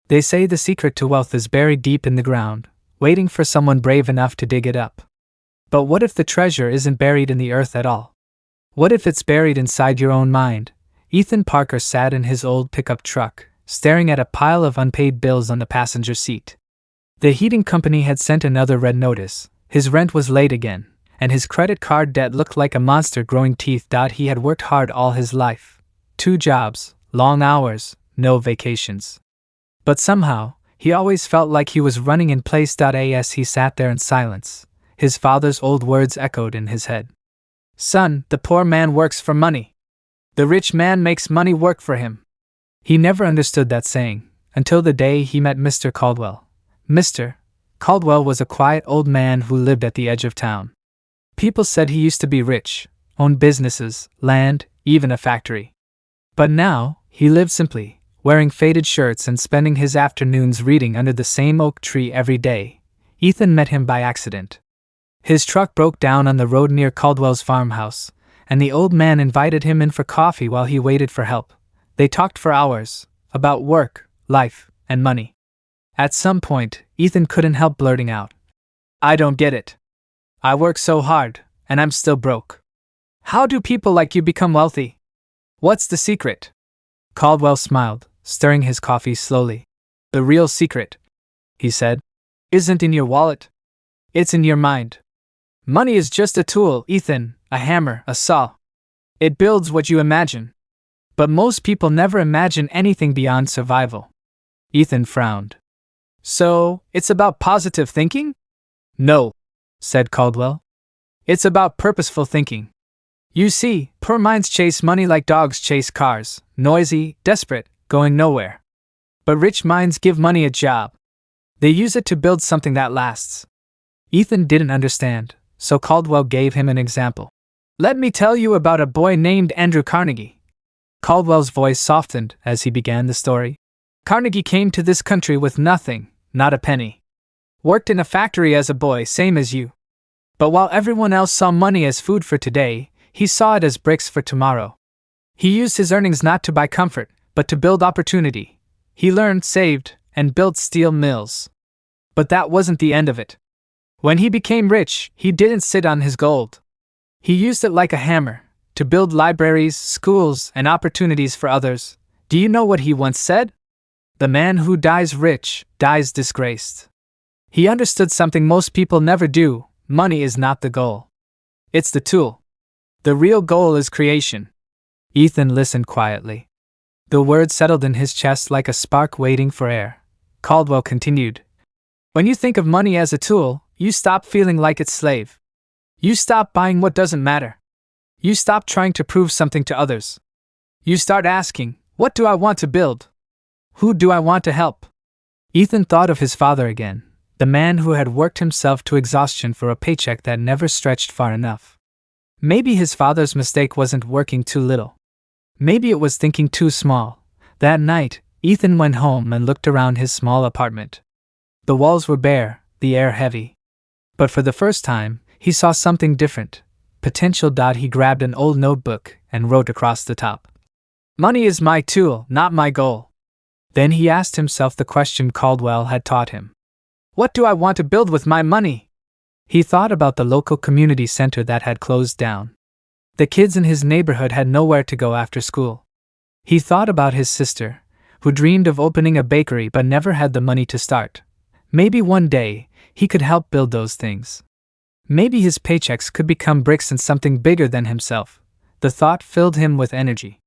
They say the secret to wealth is buried deep in the ground, waiting for someone brave enough to dig it up. But what if the treasure isn't buried in the earth at all? What if it's buried inside your own mind? Ethan Parker sat in his old pickup truck, staring at a pile of unpaid bills on the passenger seat. The heating company had sent another red notice. His rent was late again, and his credit card debt looked like a monster growing teeth. He had worked hard all his life. 2 jobs, long hours, no vacations. But somehow, he always felt like he was running in place. As he sat there in silence, his father's old words echoed in his head. Son, the poor man works for money. The rich man makes money work for him. He never understood that saying, until the day he met Mr. Caldwell. Mr. Caldwell was a quiet old man who lived at the edge of town. People said he used to be rich, owned businesses, land, even a factory. But now, he lived simply, wearing faded shirts and spending his afternoons reading under the same oak tree every day. Ethan met him by accident. His truck broke down on the road near Caldwell's farmhouse, and the old man invited him in for coffee while he waited for help. They talked for hours, about work, life, and money. At some point, Ethan couldn't help blurting out, "I don't get it. I work so hard, and I'm still broke. How do people like you become wealthy? What's the secret?" Caldwell smiled, stirring his coffee slowly. "The real secret," he said, "isn't in your wallet. It's in your mind. Money is just a tool, Ethan, a hammer, a saw. It builds what you imagine. But most people never imagine anything beyond survival." Ethan frowned. "So, it's about positive thinking?" "No," said Caldwell. "It's about purposeful thinking. You see, poor minds chase money like dogs chase cars, noisy, desperate, going nowhere. But rich minds give money a job. They use it to build something that lasts." Ethan didn't understand, so Caldwell gave him an example. "Let me tell you about a boy named Andrew Carnegie." Caldwell's voice softened as he began the story. "Carnegie came to this country with nothing, not a penny. Worked in a factory as a boy, same as you. But while everyone else saw money as food for today, he saw it as bricks for tomorrow. He used his earnings not to buy comfort, but to build opportunity. He learned, saved, and built steel mills. But that wasn't the end of it. When he became rich, he didn't sit on his gold. He used it like a hammer, to build libraries, schools, and opportunities for others. Do you know what he once said? The man who dies rich, dies disgraced. He understood something most people never do. Money is not the goal. It's the tool. The real goal is creation." Ethan listened quietly. The words settled in his chest like a spark waiting for air. Caldwell continued. "When you think of money as a tool, you stop feeling like its slave. You stop buying what doesn't matter. You stop trying to prove something to others. You start asking, what do I want to build? Who do I want to help?" Ethan thought of his father again, the man who had worked himself to exhaustion for a paycheck that never stretched far enough. Maybe his father's mistake wasn't working too little. Maybe it was thinking too small. That night, Ethan went home and looked around his small apartment. The walls were bare, the air heavy. But for the first time, he saw something different. Potential. He grabbed an old notebook and wrote across the top, "Money is my tool, not my goal." Then he asked himself the question Caldwell had taught him. What do I want to build with my money? He thought about the local community center that had closed down. The kids in his neighborhood had nowhere to go after school. He thought about his sister, who dreamed of opening a bakery but never had the money to start. Maybe one day, he could help build those things. Maybe his paychecks could become bricks in something bigger than himself. The thought filled him with energy.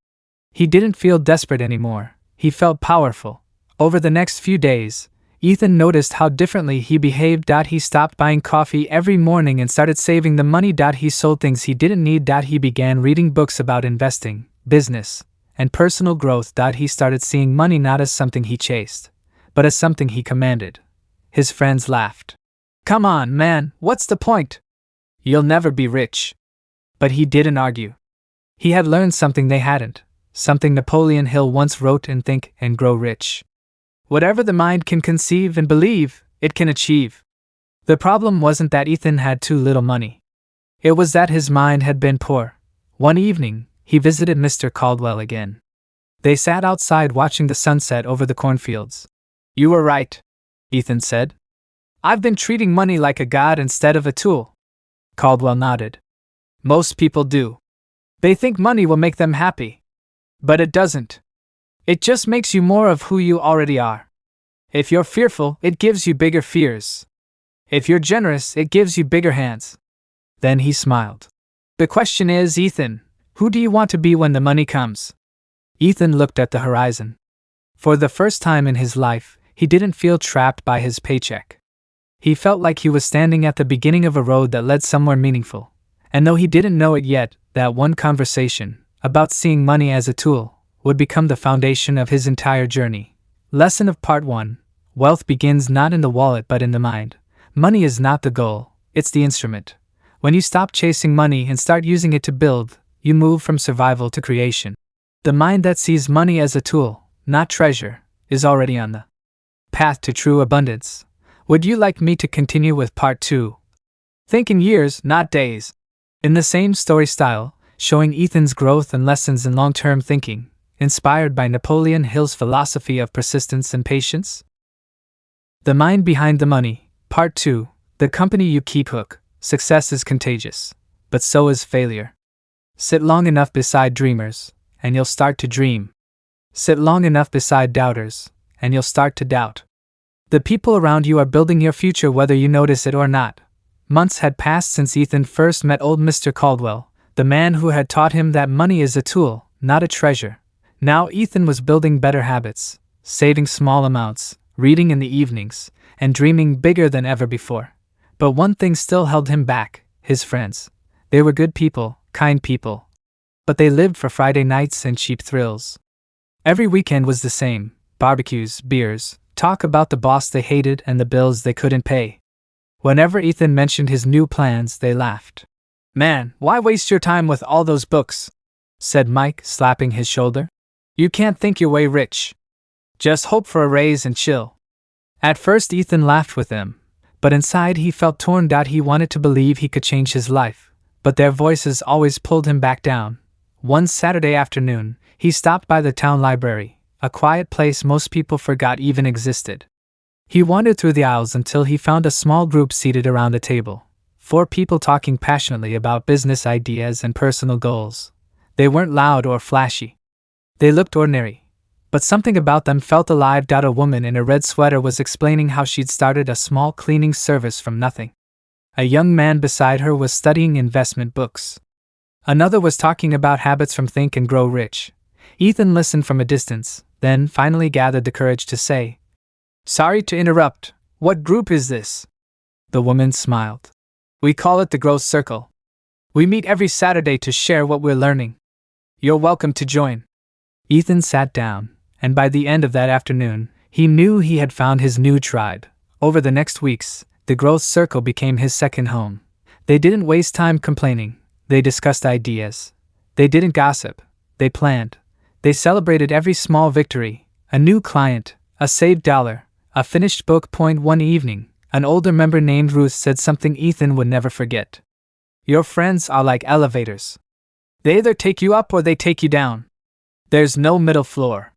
He didn't feel desperate anymore. He felt powerful. Over the next few days, Ethan noticed how differently he behaved. He stopped buying coffee every morning and started saving the money. He sold things he didn't need. He began reading books about investing, business, and personal growth. He started seeing money not as something he chased, but as something he commanded. His friends laughed. "Come on, man, what's the point? You'll never be rich." But he didn't argue. He had learned something they hadn't, something Napoleon Hill once wrote in Think and Grow Rich. Whatever the mind can conceive and believe, it can achieve. The problem wasn't that Ethan had too little money. It was that his mind had been poor. One evening, he visited Mr. Caldwell again. They sat outside watching the sunset over the cornfields. You were right, Ethan said. I've been treating money like a god instead of a tool. Caldwell nodded. Most people do. They think money will make them happy. But it doesn't. It just makes you more of who you already are. If you're fearful, it gives you bigger fears. If you're generous, it gives you bigger hands. Then he smiled. The question is, Ethan, who do you want to be when the money comes? Ethan looked at the horizon. For the first time in his life, he didn't feel trapped by his paycheck. He felt like he was standing at the beginning of a road that led somewhere meaningful. And though he didn't know it yet, that one conversation, about seeing money as a tool, would become the foundation of his entire journey. Lesson of Part 1. Wealth begins not in the wallet but in the mind. Money is not the goal, it's the instrument. When you stop chasing money and start using it to build, you move from survival to creation. The mind that sees money as a tool, not treasure, is already on the path to true abundance. Would you like me to continue with Part 2? Think in years, not days. In the same story style, showing Ethan's growth and lessons in long-term thinking, inspired by Napoleon Hill's philosophy of persistence and patience. The Mind Behind the Money, Part 2. The company you keep hook. Success is contagious, but so is failure. Sit long enough beside dreamers, and you'll start to dream. Sit long enough beside doubters, and you'll start to doubt. The people around you are building your future whether you notice it or not. Months had passed since Ethan first met old Mr. Caldwell, the man who had taught him that money is a tool, not a treasure. Now Ethan was building better habits, saving small amounts, reading in the evenings, and dreaming bigger than ever before. But one thing still held him back: his friends. They were good people, kind people. But they lived for Friday nights and cheap thrills. Every weekend was the same: barbecues, beers, talk about the boss they hated and the bills they couldn't pay. Whenever Ethan mentioned his new plans, they laughed. "Man, why waste your time with all those books?" said Mike, slapping his shoulder. "You can't think your way rich. Just hope for a raise and chill." At first Ethan laughed with them, but inside he felt torn. He wanted to believe he could change his life, but their voices always pulled him back down. One Saturday afternoon, he stopped by the town library, a quiet place most people forgot even existed. He wandered through the aisles until he found a small group seated around a table. 4 people talking passionately about business ideas and personal goals. They weren't loud or flashy. They looked ordinary, but something about them felt alive. A woman in a red sweater was explaining how she'd started a small cleaning service from nothing. A young man beside her was studying investment books. Another was talking about habits from Think and Grow Rich. Ethan listened from a distance, then finally gathered the courage to say, "Sorry to interrupt, what group is this?" The woman smiled. "We call it the Growth Circle. We meet every Saturday to share what we're learning. You're welcome to join." Ethan sat down, and by the end of that afternoon, he knew he had found his new tribe. Over the next weeks, the Growth Circle became his second home. They didn't waste time complaining. They discussed ideas. They didn't gossip. They planned. They celebrated every small victory: a new client, a saved dollar, a finished book. One evening, an older member named Ruth said something Ethan would never forget. "Your friends are like elevators. They either take you up or they take you down. There's no middle floor."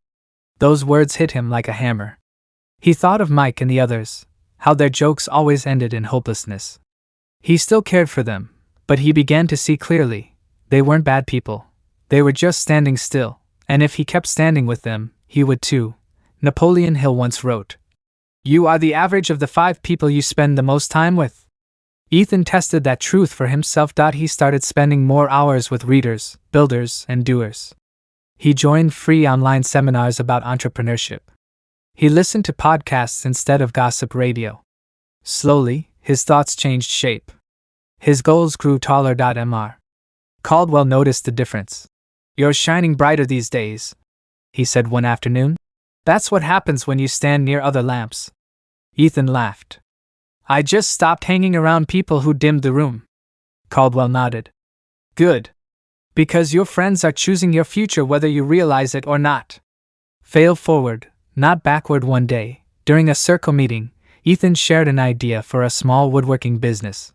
Those words hit him like a hammer. He thought of Mike and the others, how their jokes always ended in hopelessness. He still cared for them, but he began to see clearly. They weren't bad people. They were just standing still, and if he kept standing with them, he would too. Napoleon Hill once wrote, "You are the average of the 5 people you spend the most time with." Ethan tested that truth for himself. He started spending more hours with readers, builders, and doers. He joined free online seminars about entrepreneurship. He listened to podcasts instead of gossip radio. Slowly, his thoughts changed shape. His goals grew taller. Mr. Caldwell noticed the difference. "You're shining brighter these days," he said one afternoon. "That's what happens when you stand near other lamps." Ethan laughed. "I just stopped hanging around people who dimmed the room." Caldwell nodded. "Good. Because your friends are choosing your future whether you realize it or not. Fail forward, not backward." One day, during a circle meeting, Ethan shared an idea for a small woodworking business.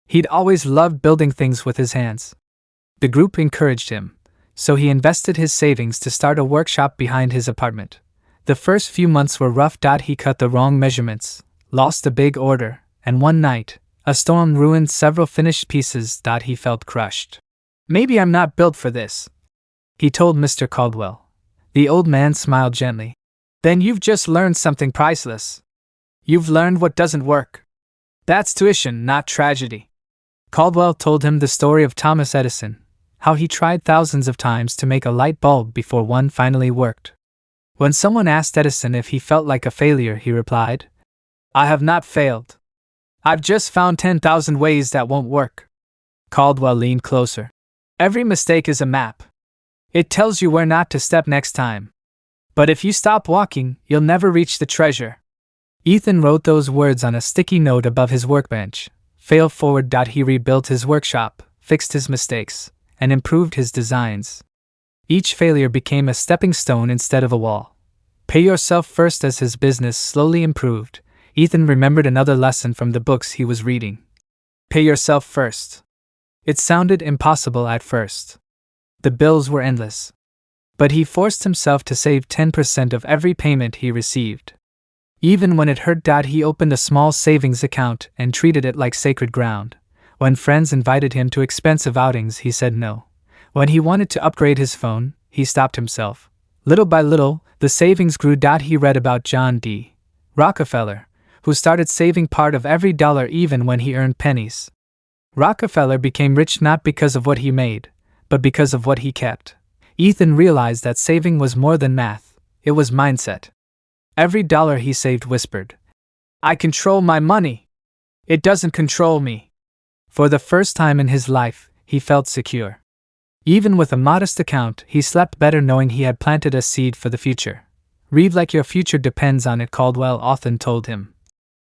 He'd always loved building things with his hands. The group encouraged him, so he invested his savings to start a workshop behind his apartment. The first few months were rough. He cut the wrong measurements, lost a big order, and one night, a storm ruined several finished pieces. He felt crushed. "Maybe I'm not built for this," he told Mr. Caldwell. The old man smiled gently. "Then you've just learned something priceless. You've learned what doesn't work. That's tuition, not tragedy." Caldwell told him the story of Thomas Edison, how he tried thousands of times to make a light bulb before one finally worked. When someone asked Edison if he felt like a failure, he replied, "I have not failed. I've just found 10,000 ways that won't work." Caldwell leaned closer. "Every mistake is a map. It tells you where not to step next time. But if you stop walking, you'll never reach the treasure." Ethan wrote those words on a sticky note above his workbench. Fail forward. He rebuilt his workshop, fixed his mistakes, and improved his designs. Each failure became a stepping stone instead of a wall. Pay yourself first. As his business slowly improved, Ethan remembered another lesson from the books he was reading. Pay yourself first. It sounded impossible at first. The bills were endless. But he forced himself to save 10% of every payment he received. Even when it hurt, he opened a small savings account and treated it like sacred ground. When friends invited him to expensive outings, he said no. When he wanted to upgrade his phone, he stopped himself. Little by little, the savings grew. He read about John D. Rockefeller, who started saving part of every dollar even when he earned pennies. Rockefeller became rich not because of what he made, but because of what he kept. Ethan realized that saving was more than math, it was mindset. Every dollar he saved whispered, "I control my money. It doesn't control me." For the first time in his life, he felt secure. Even with a modest account, he slept better knowing he had planted a seed for the future. "Read like your future depends on it," Caldwell often told him.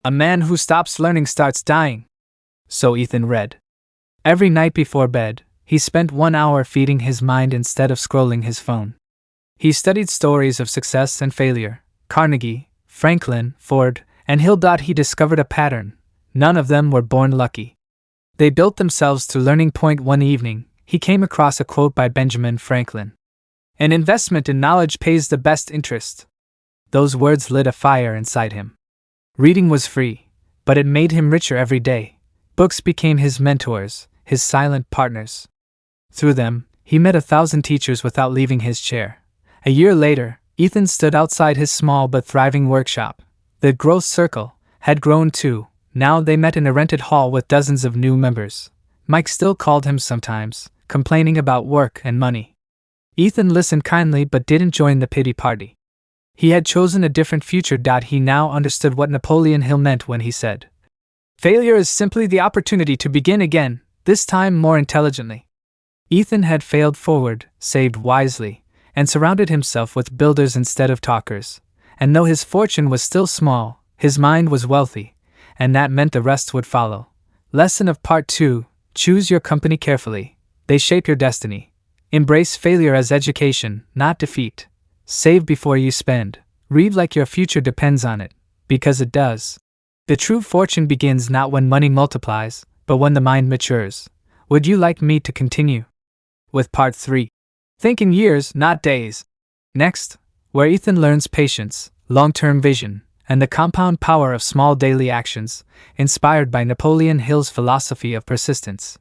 "A man who stops learning starts dying." So Ethan read. Every night before bed, he spent 1 hour feeding his mind instead of scrolling his phone. He studied stories of success and failure, Carnegie, Franklin, Ford, and Hill. He discovered a pattern. None of them were born lucky. They built themselves to learning. One evening, he came across a quote by Benjamin Franklin. "An investment in knowledge pays the best interest." Those words lit a fire inside him. Reading was free, but it made him richer every day. Books became his mentors, his silent partners. Through them, he met 1,000 teachers without leaving his chair. A year later, Ethan stood outside his small but thriving workshop. The growth circle had grown too. Now they met in a rented hall with dozens of new members. Mike still called him sometimes, complaining about work and money. Ethan listened kindly but didn't join the pity party. He had chosen a different future. He now understood what Napoleon Hill meant when he said, "Failure is simply the opportunity to begin again, this time more intelligently." Ethan had failed forward, saved wisely, and surrounded himself with builders instead of talkers. And though his fortune was still small, his mind was wealthy, and that meant the rest would follow. Lesson of Part 2: Choose your company carefully. They shape your destiny. Embrace failure as education, not defeat. Save before you spend. Read like your future depends on it, because it does. The true fortune begins not when money multiplies, but when the mind matures. Would you like me to continue with Part 3? Think in years, not days. Next, where Ethan learns patience, long-term vision, and the compound power of small daily actions, inspired by Napoleon Hill's philosophy of persistence.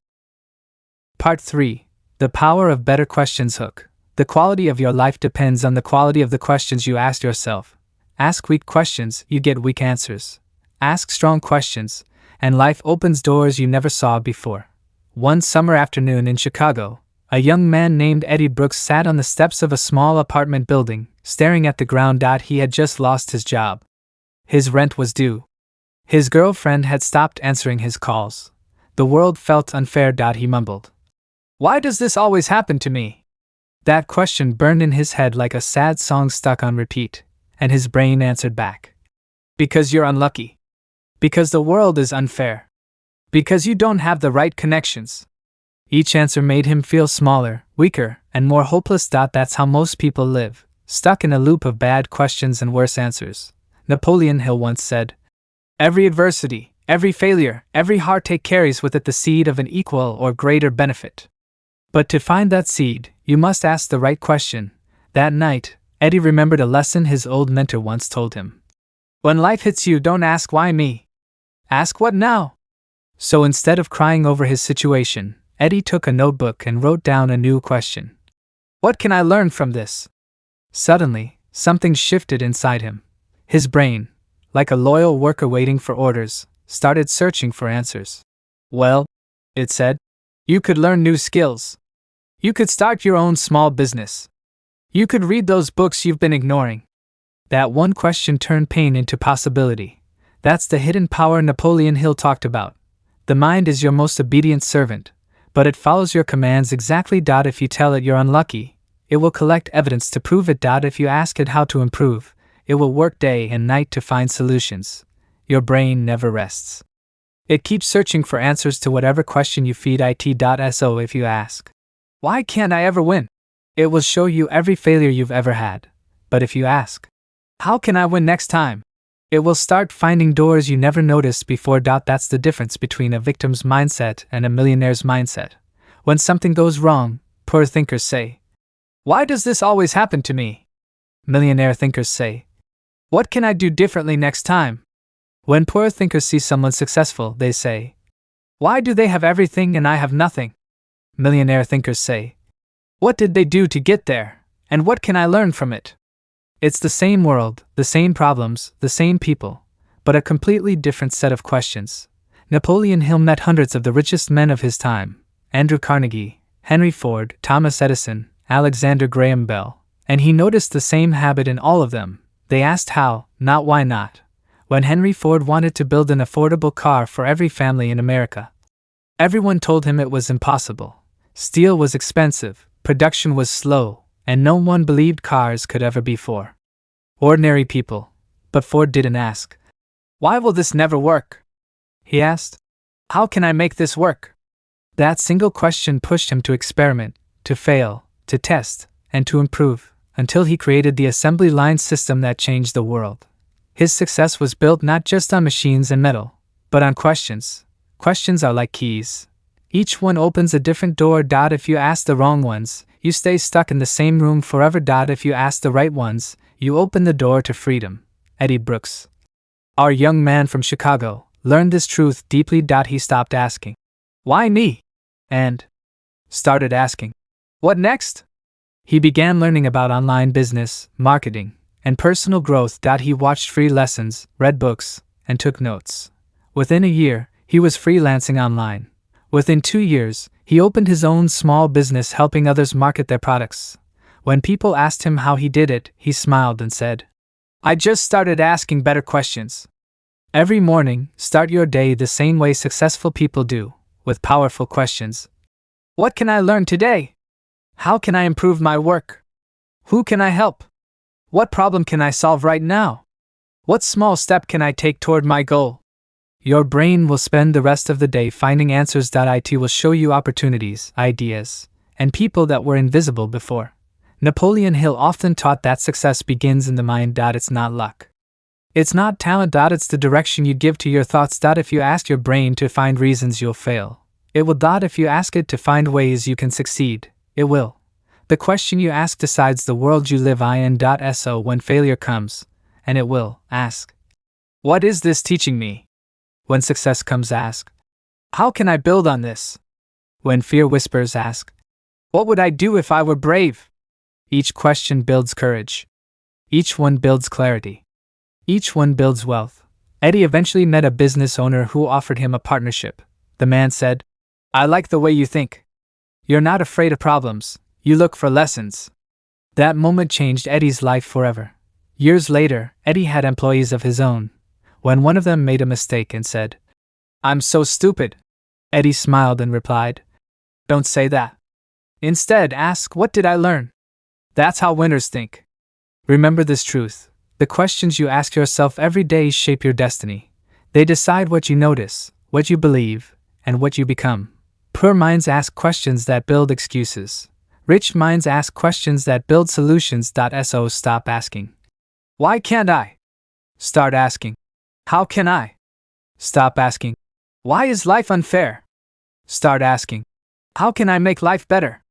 Part 3. The power of better questions. Hook. The quality of your life depends on the quality of the questions you ask yourself. Ask weak questions, you get weak answers. Ask strong questions, and life opens doors you never saw before. One summer afternoon in Chicago, a young man named Eddie Brooks sat on the steps of a small apartment building, staring at the ground. He had just lost his job. His rent was due. His girlfriend had stopped answering his calls. The world felt unfair. He mumbled, "Why does this always happen to me?" That question burned in his head like a sad song stuck on repeat, and his brain answered back, "Because you're unlucky. Because the world is unfair. Because you don't have the right connections." Each answer made him feel smaller, weaker, and more hopeless. That's how most people live, stuck in a loop of bad questions and worse answers. Napoleon Hill once said, "Every adversity, every failure, every heartache carries with it the seed of an equal or greater benefit. But to find that seed, you must ask the right question." That night, Eddie remembered a lesson his old mentor once told him. When life hits you, don't ask why me. Ask what now? So instead of crying over his situation, Eddie took a notebook and wrote down a new question. What can I learn from this? Suddenly, something shifted inside him. His brain, like a loyal worker waiting for orders, started searching for answers. Well, it said, you could learn new skills. You could start your own small business. You could read those books you've been ignoring. That one question turned pain into possibility. That's the hidden power Napoleon Hill talked about. The mind is your most obedient servant, but it follows your commands exactly. If you tell it you're unlucky, it will collect evidence to prove it. If you ask it how to improve, it will work day and night to find solutions. Your brain never rests. It keeps searching for answers to whatever question you feed it. So if you ask, why can't I ever win? It will show you every failure you've ever had. But if you ask, how can I win next time? It will start finding doors you never noticed before. That's the difference between a victim's mindset and a millionaire's mindset. When something goes wrong, poor thinkers say, why does this always happen to me? Millionaire thinkers say, what can I do differently next time? When poor thinkers see someone successful, they say, why do they have everything and I have nothing? Millionaire thinkers say, what did they do to get there, and what can I learn from it? It's the same world, the same problems, the same people, but a completely different set of questions. Napoleon Hill met hundreds of the richest men of his time: Andrew Carnegie, Henry Ford, Thomas Edison, Alexander Graham Bell, and he noticed the same habit in all of them. They asked how, not why not. When Henry Ford wanted to build an affordable car for every family in America, everyone told him it was impossible. Steel was expensive, production was slow, and no one believed cars could ever be for ordinary people. But Ford didn't ask, why will this never work? He asked, how can I make this work? That single question pushed him to experiment, to fail, to test, and to improve, until he created the assembly line system that changed the world. His success was built not just on machines and metal, but on questions. Questions are like keys. Each one opens a different door. If you ask the wrong ones, you stay stuck in the same room forever. If you ask the right ones, you open the door to freedom. Eddie Brooks, our young man from Chicago, learned this truth deeply. He stopped asking, why me? And started asking, what next? He began learning about online business, marketing, and personal growth. He watched free lessons, read books, and took notes. Within a year, he was freelancing online. Within 2 years, he opened his own small business helping others market their products. When people asked him how he did it, he smiled and said, I just started asking better questions. Every morning, start your day the same way successful people do, with powerful questions. What can I learn today? How can I improve my work? Who can I help? What problem can I solve right now? What small step can I take toward my goal? Your brain will spend the rest of the day finding answers. It will show you opportunities, ideas, and people that were invisible before. Napoleon Hill often taught that success begins in the mind. It's not luck. It's not talent. It's the direction you give to your thoughts. If you ask your brain to find reasons you'll fail, it will. If you ask it to find ways you can succeed, it will. The question you ask decides the world you live in. So when failure comes, and it will, ask, what is this teaching me? When success comes, ask, how can I build on this? When fear whispers, ask, what would I do if I were brave? Each question builds courage. Each one builds clarity. Each one builds wealth. Eddie eventually met a business owner who offered him a partnership. The man said, I like the way you think. You're not afraid of problems, you look for lessons. That moment changed Eddie's life forever. Years later, Eddie had employees of his own. When one of them made a mistake and said, I'm so stupid, Eddie smiled and replied, don't say that. Instead, ask, what did I learn? That's how winners think. Remember this truth. The questions you ask yourself every day shape your destiny. They decide what you notice, what you believe, and what you become. Poor minds ask questions that build excuses. Rich minds ask questions that build solutions. So stop asking, why can't I? Start asking, how can I? Stop asking, why is life unfair? Start asking, how can I make life better?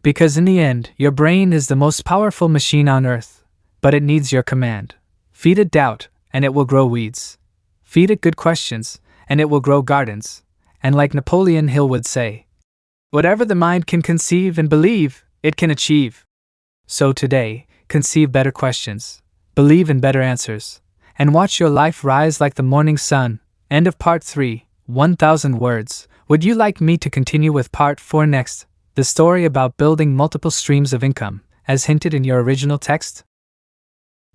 Because in the end, your brain is the most powerful machine on earth. but it needs your command. Feed it doubt, and it will grow weeds. Feed it good questions, and it will grow gardens. And like Napoleon Hill would say, whatever the mind can conceive and believe, it can achieve. So today, conceive better questions, believe in better answers, and watch your life rise like the morning sun. End of part 3, 1000 words. Would you like me to continue with part 4 next, the story about building multiple streams of income, as hinted in your original text?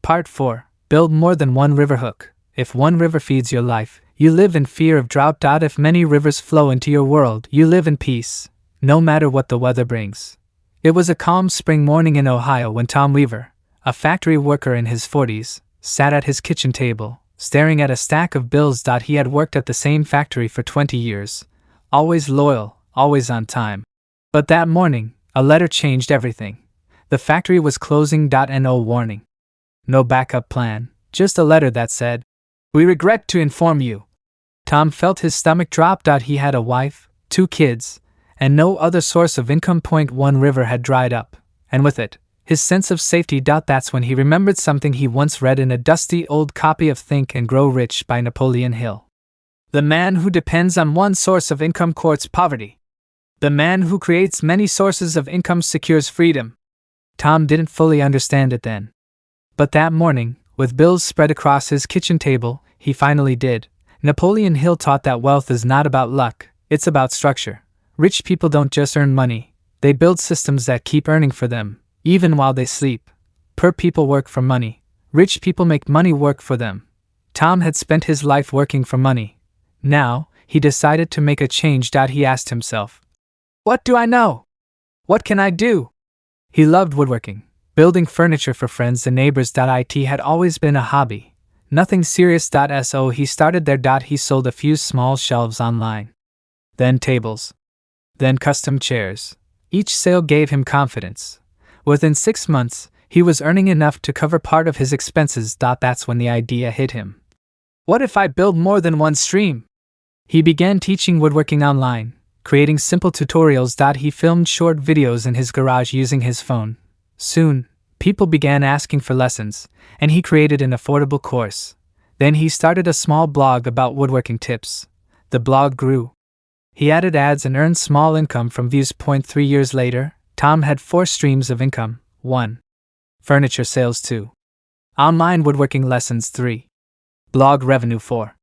Part 4. Build more than one river hook. If one river feeds your life, you live in fear of drought. If many rivers flow into your world, you live in peace, no matter what the weather brings. It was a calm spring morning in Ohio when Tom Weaver, a factory worker in his 40s, sat at his kitchen table, staring at a stack of bills. He had worked at the same factory for 20 years, always loyal, always on time. But that morning, a letter changed everything. The factory was closing. No warning. No backup plan, just a letter that said, "We regret to inform you." Tom felt his stomach drop. He had a wife, 2 kids, and no other source of income. One river had dried up, and with it, his sense of safety. That's when he remembered something he once read in a dusty old copy of Think and Grow Rich by Napoleon Hill. The man who depends on one source of income courts poverty. The man who creates many sources of income secures freedom. Tom didn't fully understand it then. But that morning, with bills spread across his kitchen table, he finally did. Napoleon Hill taught that wealth is not about luck, it's about structure. Rich people don't just earn money, they build systems that keep earning for them, even while they sleep. Poor people work for money. Rich people make money work for them. Tom had spent his life working for money. Now, he decided to make a change. He asked himself, what do I know? What can I do? He loved woodworking. Building furniture for friends and neighbors. It had always been a hobby. Nothing serious. So he started there. He sold a few small shelves online. Then tables. Then custom chairs. Each sale gave him confidence. Within 6 months, he was earning enough to cover part of his expenses. That's when the idea hit him. What if I build more than one stream? He began teaching woodworking online, creating simple tutorials. He filmed short videos in his garage using his phone. Soon, people began asking for lessons, and he created an affordable course. Then he started a small blog about woodworking tips. The blog grew. He added ads and earned small income from views. 3 years later, Tom had 4 streams of income. 1. Furniture sales. 2. Online woodworking lessons. 3. Blog revenue. 4.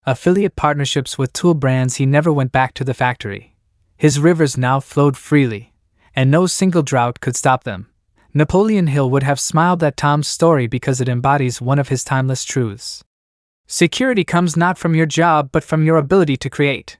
Affiliate partnerships with tool brands. He never went back to the factory. His rivers now flowed freely, and no single drought could stop them. Napoleon Hill would have smiled at Tom's story because it embodies one of his timeless truths. Security comes not from your job but from your ability to create.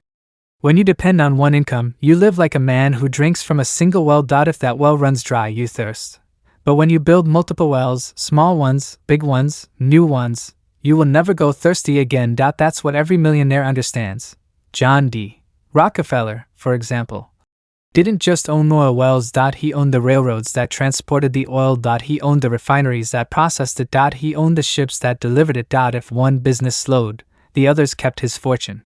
When you depend on one income, you live like a man who drinks from a single well. If that well runs dry, you thirst. But when you build multiple wells, small ones, big ones, new ones, you will never go thirsty again. That's what every millionaire understands. John D. Rockefeller, for example, didn't just own oil wells. He owned the railroads that transported the oil. He owned the refineries that processed it. He owned the ships that delivered it. If one business slowed, the others kept his fortune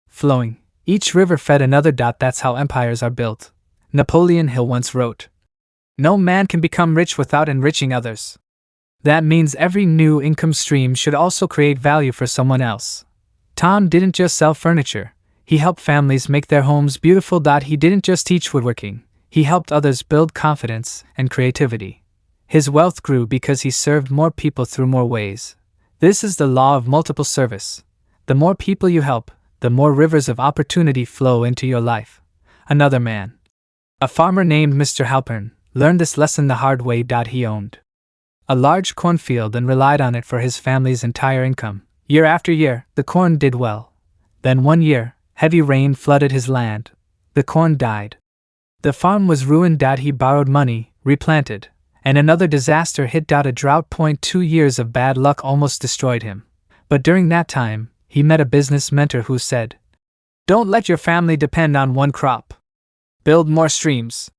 flowing. Each river fed another. That's how empires are built. Napoleon Hill once wrote, "No man can become rich without enriching others." That means every new income stream should also create value for someone else. Tom didn't just sell furniture. He helped families make their homes beautiful. He didn't just teach woodworking, he helped others build confidence and creativity. His wealth grew because he served more people through more ways. This is the law of multiple service. The more people you help, the more rivers of opportunity flow into your life. Another man, a farmer named Mr. Halpern, learned this lesson the hard way. He owned a large cornfield and relied on it for his family's entire income. Year after year, the corn did well. Then one year, heavy rain flooded his land. The corn died. The farm was ruined. He borrowed money, replanted, and another disaster hit. A drought. 2 years of bad luck almost destroyed him. But during that time, he met a business mentor who said, "Don't let your family depend on one crop. Build more streams."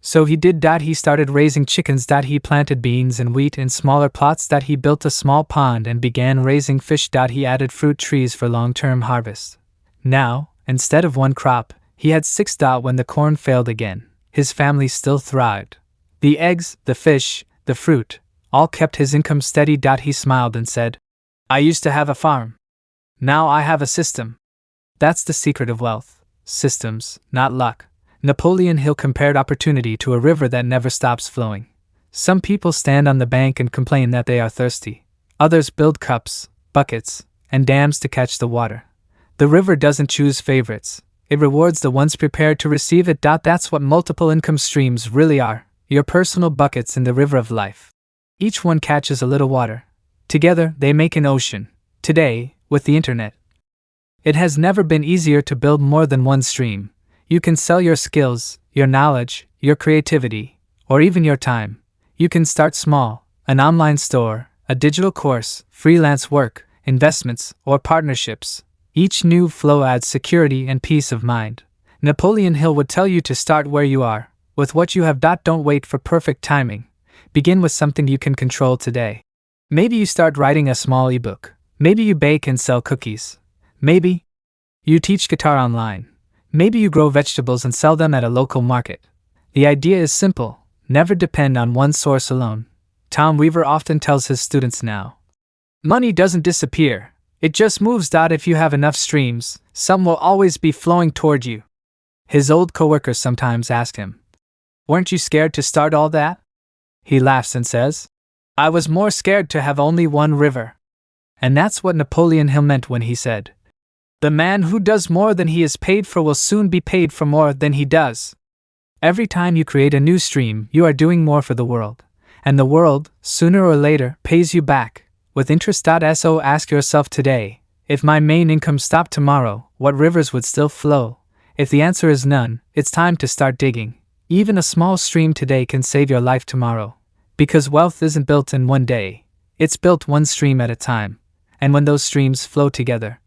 So he did. He started raising chickens. He planted beans and wheat in smaller plots. He built a small pond and began raising fish. He added fruit trees for long-term harvest. Now, instead of one crop, he had 6. When the corn failed again, his family still thrived. The eggs, the fish, the fruit, all kept his income steady. He smiled and said, I used to have a farm. Now I have a system. That's the secret of wealth. Systems, not luck. Napoleon Hill compared opportunity to a river that never stops flowing. Some people stand on the bank and complain that they are thirsty. Others build cups, buckets, and dams to catch the water. The river doesn't choose favorites. It rewards the ones prepared to receive it. That's what multiple income streams really are, your personal buckets in the river of life. Each one catches a little water. Together, they make an ocean. Today, with the internet, it has never been easier to build more than one stream. You can sell your skills, your knowledge, your creativity, or even your time. You can start small, an online store, a digital course, freelance work, investments, or partnerships. Each new flow adds security and peace of mind. Napoleon Hill would tell you to start where you are, with what you have. Don't wait for perfect timing. Begin with something you can control today. Maybe you start writing a small ebook. Maybe you bake and sell cookies. Maybe you teach guitar online. Maybe you grow vegetables and sell them at a local market. The idea is simple. Never depend on one source alone. Tom Weaver often tells his students now, money doesn't disappear. It just moves. If you have enough streams, some will always be flowing toward you. His old coworkers sometimes ask him, weren't you scared to start all that? He laughs and says, I was more scared to have only one river. And that's what Napoleon Hill meant when he said, the man who does more than he is paid for will soon be paid for more than he does. Every time you create a new stream, you are doing more for the world. And the world, sooner or later, pays you back, with interest. So ask yourself today, if my main income stopped tomorrow, what rivers would still flow? If the answer is none, it's time to start digging. Even a small stream today can save your life tomorrow. Because wealth isn't built in one day, it's built one stream at a time. And when those streams flow together,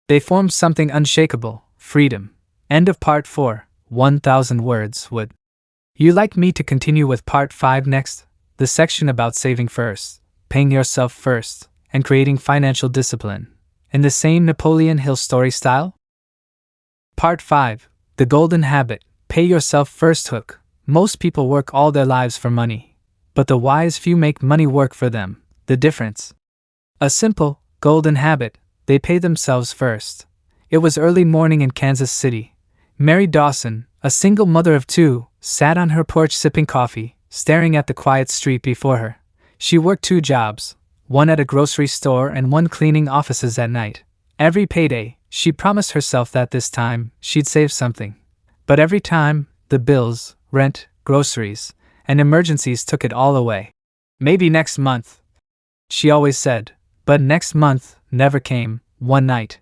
they form something unshakable, freedom. End of part 4, 1,000 words. Would you like me to continue with part 5 next? The section about saving first, paying yourself first, and creating financial discipline, in the same Napoleon Hill story style? Part 5, the golden habit, pay yourself first. Hook. Most people work all their lives for money, but the wise few make money work for them. The difference? A simple, golden habit. They pay themselves first. It was early morning in Kansas City. Mary Dawson, a single mother of 2, sat on her porch sipping coffee, staring at the quiet street before her. She worked 2 jobs, one at a grocery store and one cleaning offices at night. Every payday, she promised herself that this time, she'd save something. But every time, the bills, rent, groceries, and emergencies took it all away. Maybe next month, she always said, but next month never came. One night,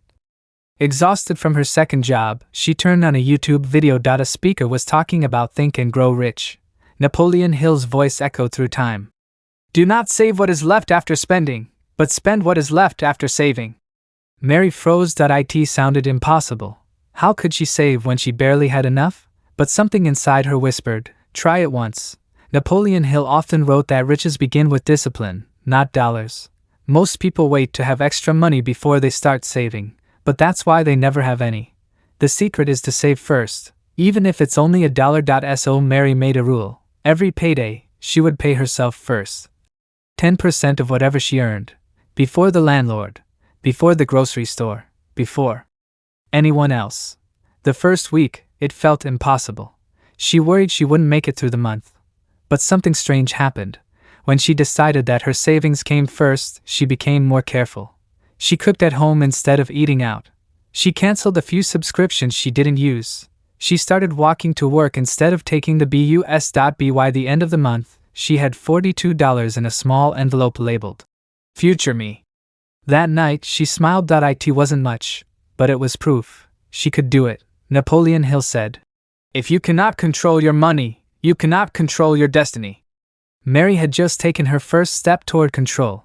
exhausted from her second job, she turned on a YouTube video. A speaker was talking about Think and Grow Rich. Napoleon Hill's voice echoed through time. Do not save what is left after spending, but spend what is left after saving. Mary froze. It sounded impossible. How could she save when she barely had enough? But something inside her whispered, try it once. Napoleon Hill often wrote that riches begin with discipline, not dollars. Most people wait to have extra money before they start saving, but that's why they never have any. The secret is to save first, even if it's only $1. So Mary made a rule. Every payday, she would pay herself first. 10% of whatever she earned. Before the landlord. Before the grocery store. Before anyone else. The first week, it felt impossible. She worried she wouldn't make it through the month. But something strange happened. When she decided that her savings came first, she became more careful. She cooked at home instead of eating out. She canceled a few subscriptions she didn't use. She started walking to work instead of taking the bus. By the end of the month, she had $42 in a small envelope labeled Future Me. That night, she smiled. It wasn't much, but it was proof. She could do it. Napoleon Hill said, if you cannot control your money, you cannot control your destiny. Mary had just taken her first step toward control.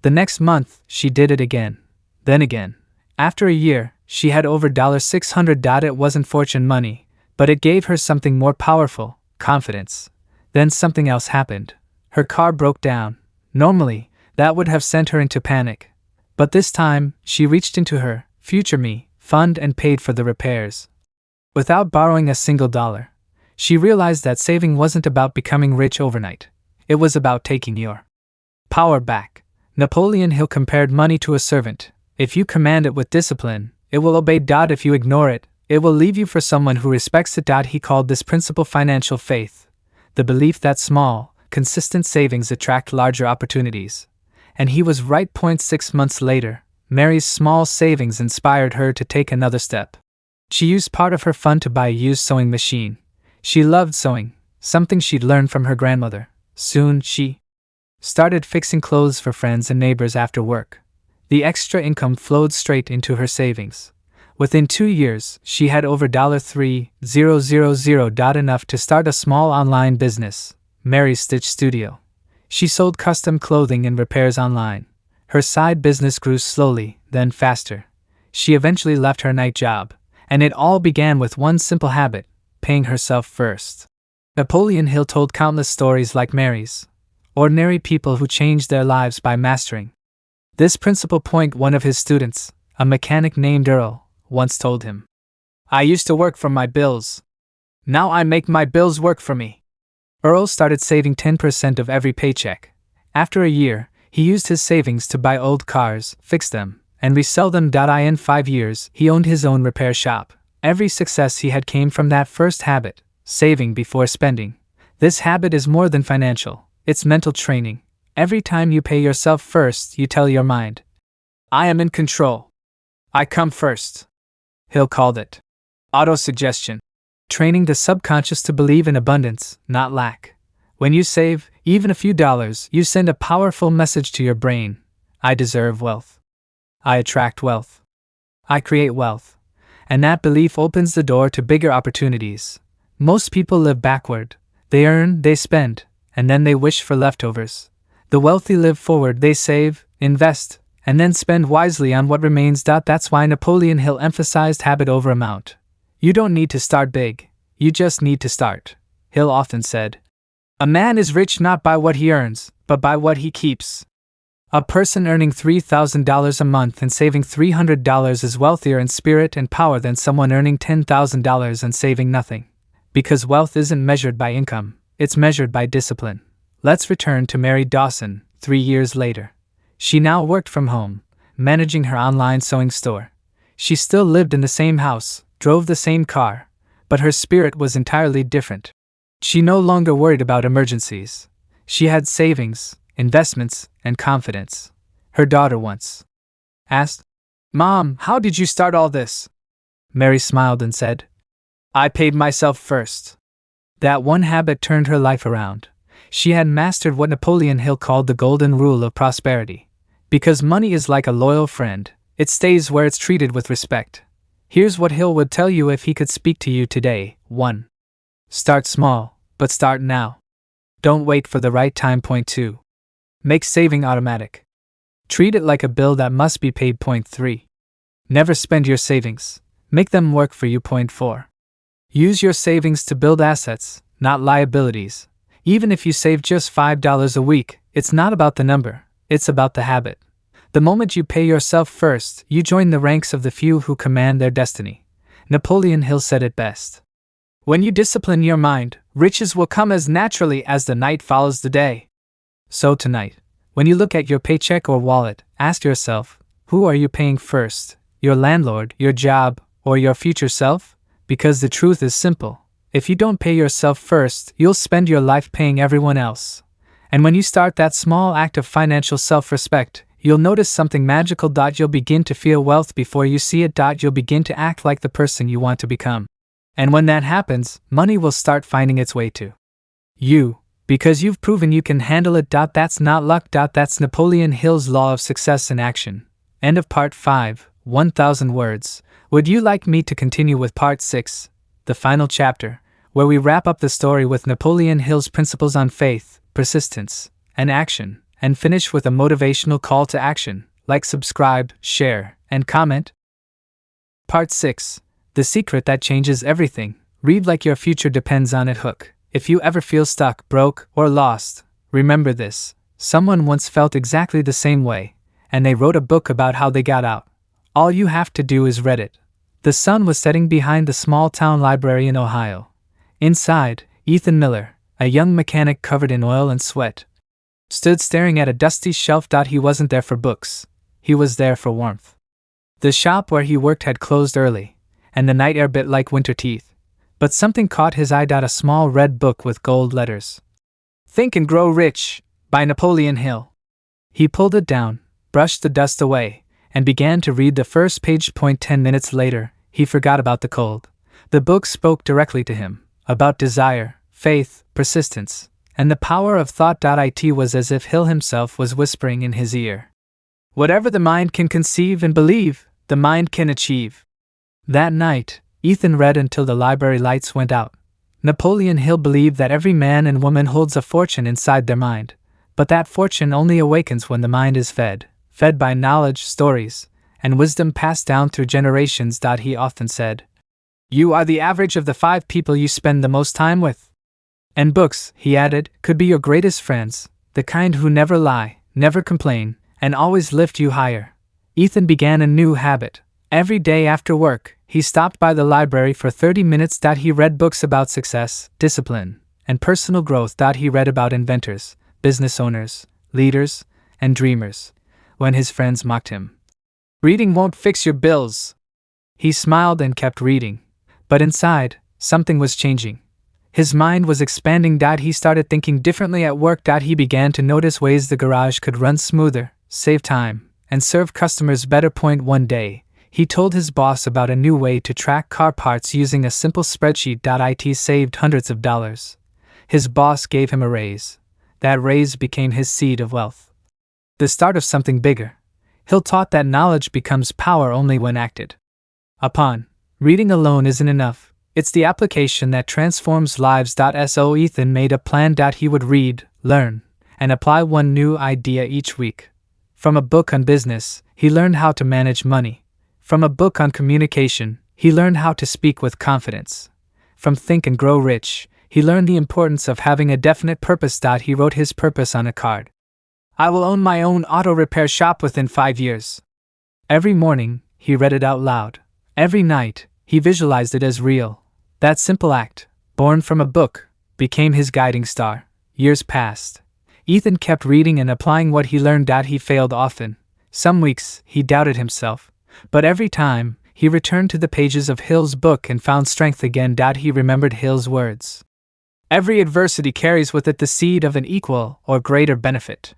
The next month, she did it again. Then again. After a year, she had over $600. It wasn't fortune money, but it gave her something more powerful, confidence. Then something else happened. Her car broke down. Normally, that would have sent her into panic. But this time, she reached into her Future Me fund and paid for the repairs. Without borrowing a single dollar. She realized that saving wasn't about becoming rich overnight. It was about taking your Power back. Napoleon Hill compared money to a servant. If you command it with discipline, it will obey. If you ignore it, it will leave you for someone who respects it. He called this principle financial faith, the belief that small, consistent savings attract larger opportunities. And he was right. 6 months later, Mary's small savings inspired her to take another step. She used part of her fund to buy a used sewing machine. She loved sewing, something she'd learned from her grandmother. Soon she started fixing clothes for friends and neighbors after work. The extra income flowed straight into her savings. Within 2 years, she had over $3,000, enough to start a small online business, Mary's Stitch Studio. She sold custom clothing and repairs online. Her side business grew slowly, then faster. She eventually left her night job, and it all began with one simple habit: paying herself first. Napoleon Hill told countless stories like Mary's. Ordinary people who changed their lives by mastering this principle. One of his students, a mechanic named Earl, once told him, "I used to work for my bills. Now I make my bills work for me." Earl started saving 10% of every paycheck. After a year, he used his savings to buy old cars, fix them, and resell them. In 5 years, he owned his own repair shop. Every success he had came from that first habit: saving before spending. This habit is more than financial, it's mental training. Every time you pay yourself first, you tell your mind, "I am in control. I come first." Hill called it autosuggestion, training the subconscious to believe in abundance, not lack. When you save, even a few dollars, you send a powerful message to your brain: I deserve wealth. I attract wealth. I create wealth. And that belief opens the door to bigger opportunities. Most people live backward. They earn, they spend, and then they wish for leftovers. The wealthy live forward. They save, invest, and then spend wisely on what remains. That's why Napoleon Hill emphasized habit over amount. You don't need to start big, you just need to start. Hill often said, "A man is rich not by what he earns, but by what he keeps." A person earning $3,000 a month and saving $300 is wealthier in spirit and power than someone earning $10,000 and saving nothing. Because wealth isn't measured by income, it's measured by discipline. Let's return to Mary Dawson. 3 years later, she now worked from home, managing her online sewing store. She still lived in the same house, drove the same car, but her spirit was entirely different. She no longer worried about emergencies. She had savings, investments, and confidence. Her daughter once asked, "Mom, how did you start all this?" Mary smiled and said, "I paid myself first." That one habit turned her life around. She had mastered what Napoleon Hill called the golden rule of prosperity. Because money is like a loyal friend, it stays where it's treated with respect. Here's what Hill would tell you if he could speak to you today. 1. Start small, but start now. Don't wait for the right time. 2. Make saving automatic. Treat it like a bill that must be paid. 3. Never spend your savings. Make them work for you. 4. Use your savings to build assets, not liabilities. Even if you save just $5 a week, it's not about the number, it's about the habit. The moment you pay yourself first, you join the ranks of the few who command their destiny. Napoleon Hill said it best: "When you discipline your mind, riches will come as naturally as the night follows the day." So tonight, when you look at your paycheck or wallet, ask yourself, who are you paying first? Your landlord, your job, or your future self? Because the truth is simple. If you don't pay yourself first, you'll spend your life paying everyone else. And when you start that small act of financial self-respect, you'll notice something magical. You'll begin to feel wealth before you see it. You'll begin to act like the person you want to become. And when that happens, money will start finding its way to you, because you've proven you can handle it. That's not luck. That's Napoleon Hill's law of success in action. End of part 5, 1,000 words. Would you like me to continue with part 6? The final chapter, where we wrap up the story with Napoleon Hill's principles on faith, persistence, and action, and finish with a motivational call to action. Like, subscribe, share, and comment. Part 6. The secret that changes everything. Read like your future depends on it. Hook. If you ever feel stuck, broke, or lost, remember this. Someone once felt exactly the same way, and they wrote a book about how they got out. All you have to do is read it. The sun was setting behind the small-town library in Ohio. Inside, Ethan Miller, a young mechanic covered in oil and sweat, stood staring at a dusty shelf. He wasn't there for books, he was there for warmth. The shop where he worked had closed early, and the night air bit like winter teeth. But something caught his eye. A small red book with gold letters. Think and Grow Rich, by Napoleon Hill. He pulled it down, brushed the dust away, and began to read the first page. 10 minutes later, he forgot about the cold. The book spoke directly to him, about desire, faith, persistence, and the power of thought. It was as if Hill himself was whispering in his ear. Whatever the mind can conceive and believe, the mind can achieve. That night, Ethan read until the library lights went out. Napoleon Hill believed that every man and woman holds a fortune inside their mind, but that fortune only awakens when the mind is fed by knowledge, stories, and wisdom passed down through generations. He often said, "You are the average of the 5 people you spend the most time with." And books, he added, could be your greatest friends, the kind who never lie, never complain, and always lift you higher. Ethan began a new habit. Every day after work, he stopped by the library for 30 minutes. He read books about success, discipline, and personal growth. He read about inventors, business owners, leaders, and dreamers. When his friends mocked him, "Reading won't fix your bills," he smiled and kept reading. But inside, something was changing. His mind was expanding. He started thinking differently at work. He began to notice ways the garage could run smoother, save time, and serve customers better. One day, he told his boss about a new way to track car parts using a simple spreadsheet. It saved hundreds of dollars. His boss gave him a raise. That raise became his seed of wealth. The start of something bigger. Hill taught that knowledge becomes power only when acted upon. Reading alone isn't enough. It's the application that transforms lives. So Ethan made a plan. He would read, learn, and apply one new idea each week. From a book on business, he learned how to manage money. From a book on communication, he learned how to speak with confidence. From Think and Grow Rich, he learned the importance of having a definite purpose. He wrote his purpose on a card. "I will own my own auto repair shop within 5 years." Every morning, he read it out loud. Every night, he visualized it as real. That simple act, born from a book, became his guiding star. Years passed. Ethan kept reading and applying what he learned. He failed often. Some weeks, he doubted himself. But every time, he returned to the pages of Hill's book and found strength again. He remembered Hill's words. Every adversity carries with it the seed of an equal or greater benefit.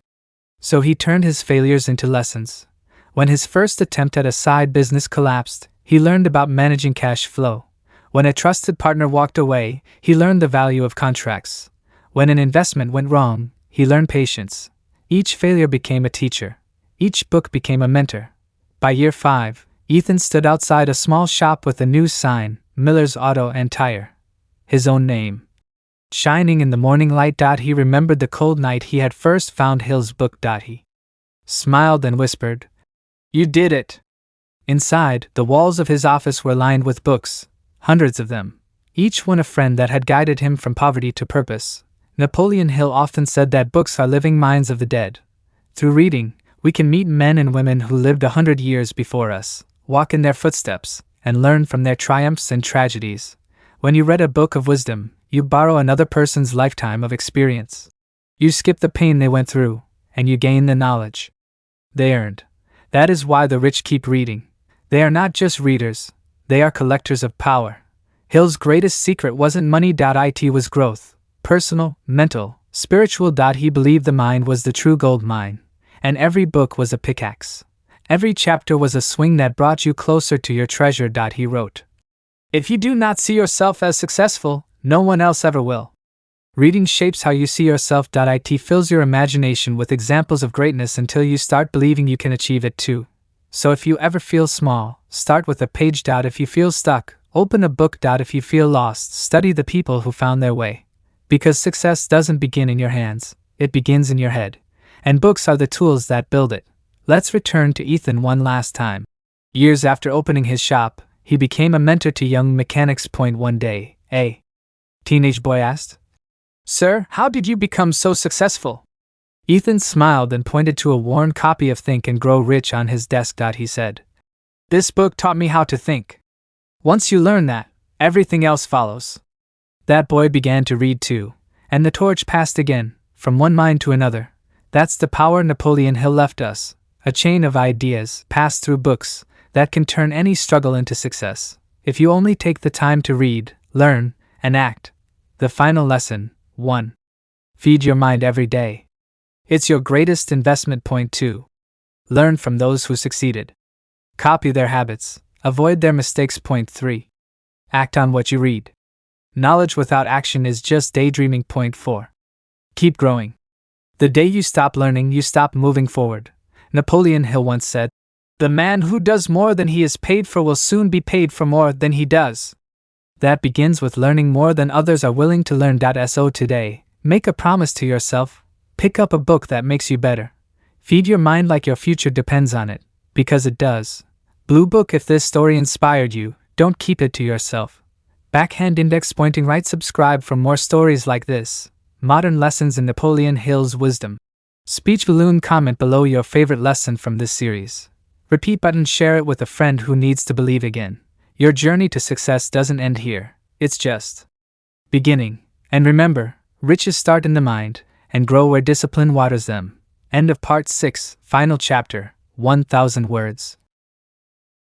So he turned his failures into lessons. When his first attempt at a side business collapsed, he learned about managing cash flow. When a trusted partner walked away, he learned the value of contracts. When an investment went wrong, he learned patience. Each failure became a teacher. Each book became a mentor. By year 5, Ethan stood outside a small shop with a new sign, Miller's Auto and Tire. His own name shining in the morning light. He remembered the cold night he had first found Hill's book. He smiled and whispered, "You did it." Inside, the walls of his office were lined with books, hundreds of them, each one a friend that had guided him from poverty to purpose. Napoleon Hill often said that books are living minds of the dead. Through reading, we can meet men and women who lived 100 years before us, walk in their footsteps, and learn from their triumphs and tragedies. When you read a book of wisdom, you borrow another person's lifetime of experience. You skip the pain they went through, and you gain the knowledge they earned. That is why the rich keep reading. They are not just readers, they are collectors of power. Hill's greatest secret wasn't money. It was growth, personal, mental, spiritual. He believed the mind was the true gold mine, and every book was a pickaxe. Every chapter was a swing that brought you closer to your treasure. He wrote, "If you do not see yourself as successful, no one else ever will." Reading shapes how you see yourself. It fills your imagination with examples of greatness until you start believing you can achieve it too. So if you ever feel small, start with a page. If you feel stuck, open a book. If you feel lost, study the people who found their way. Because success doesn't begin in your hands, it begins in your head. And books are the tools that build it. Let's return to Ethan one last time. Years after opening his shop, he became a mentor to young mechanics. One day, a teenage boy asked, "Sir, how did you become so successful?" Ethan smiled and pointed to a worn copy of Think and Grow Rich on his desk. He said, "This book taught me how to think. Once you learn that, everything else follows." That boy began to read too, and the torch passed again, from one mind to another. That's the power Napoleon Hill left us, a chain of ideas passed through books that can turn any struggle into success, if you only take the time to read, learn, and act. The final lesson: 1. Feed your mind every day. It's your greatest investment. Point 2. Learn from those who succeeded. Copy their habits, avoid their mistakes. Point 3. Act on what you read. Knowledge without action is just daydreaming. Point 4. Keep growing. The day you stop learning, you stop moving forward. Napoleon Hill once said, "The man who does more than he is paid for will soon be paid for more than he does." That begins with learning more than others are willing to learn. So today, make a promise to yourself. Pick up a book that makes you better. Feed your mind like your future depends on it, because it does. Blue Book: if this story inspired you, don't keep it to yourself. Backhand index pointing right. Subscribe for more stories like this. Modern lessons in Napoleon Hill's wisdom. Speech balloon: comment below your favorite lesson from this series. Repeat button: share it with a friend who needs to believe again. Your journey to success doesn't end here, it's just beginning. And remember, riches start in the mind and grow where discipline waters them. End of part 6, final chapter, 1000 words.